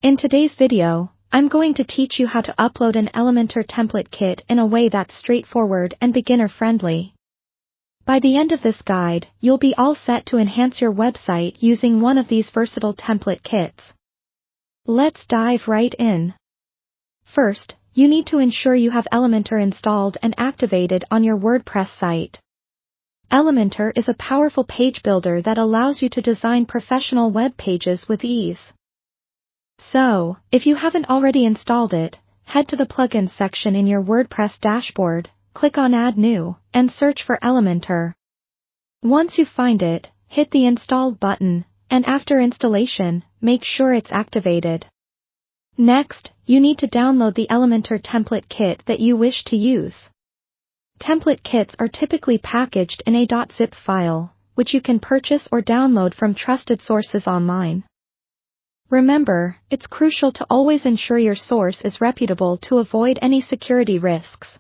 In today's video, I'm going to teach you how to upload an Elementor Template Kit in a way that's straightforward and beginner-friendly. By the end of this guide, you'll be all set to enhance your website using one of these versatile template kits. Let's dive right in. First, you need to ensure you have Elementor installed and activated on your WordPress site. Elementor is a powerful page builder that allows you to design professional web pages with ease. So, if you haven't already installed it, head to the Plugins section in your WordPress dashboard, click on Add New, and search for Elementor. Once you find it, hit the Install button, and after installation, make sure it's activated. Next, you need to download the Elementor Template Kit that you wish to use. Template kits are typically packaged in a .zip file, which you can purchase or download from trusted sources online. Remember, it's crucial to always ensure your source is reputable to avoid any security risks.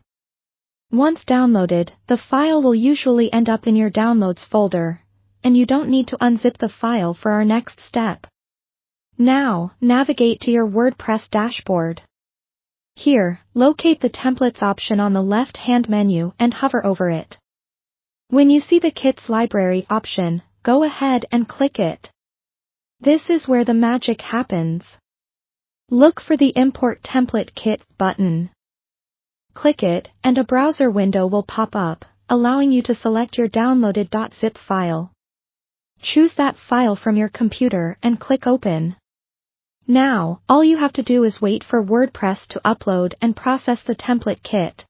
Once downloaded, the file will usually end up in your Downloads folder, and you don't need to unzip the file for our next step. Now, navigate to your WordPress dashboard. Here, locate the Templates option on the left-hand menu and hover over it. When you see the Kits Library option, go ahead and click it. This is where the magic happens. Look for the Import Template Kit button. Click it, and a browser window will pop up, allowing you to select your downloaded .zip file. Choose that file from your computer and click Open. Now, all you have to do is wait for WordPress to upload and process the template kit.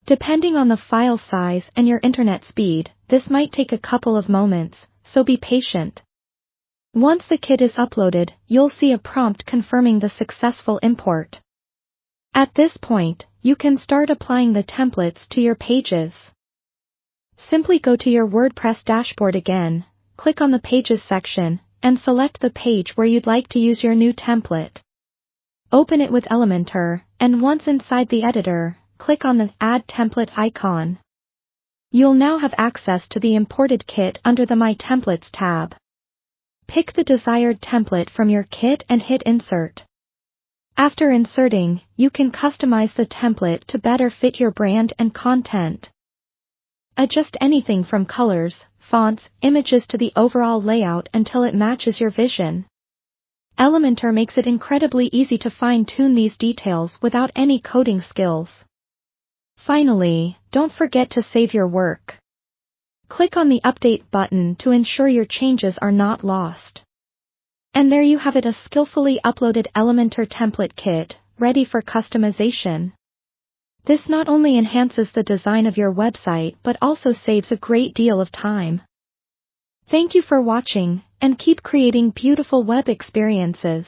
Depending on the file size and your internet speed, this might take a couple of moments, so be patient. Once the kit is uploaded, you'll see a prompt confirming the successful import. At this point, you can start applying the templates to your pages. Simply go to your WordPress dashboard again, click on the Pages section, and select the page where you'd like to use your new template. Open it with Elementor, and once inside the editor, click on the Add Template icon. You'll now have access to the imported kit under the My Templates tab. Pick the desired template from your kit and hit Insert. After inserting, you can customize the template to better fit your brand and content. Adjust anything from colors, fonts, images to the overall layout until it matches your vision. Elementor makes it incredibly easy to fine-tune these details without any coding skills. Finally, don't forget to save your work. Click on the Update button to ensure your changes are not lost. And there you have it, a skillfully uploaded Elementor Template Kit, ready for customization. This not only enhances the design of your website but also saves a great deal of time. Thank you for watching, and keep creating beautiful web experiences.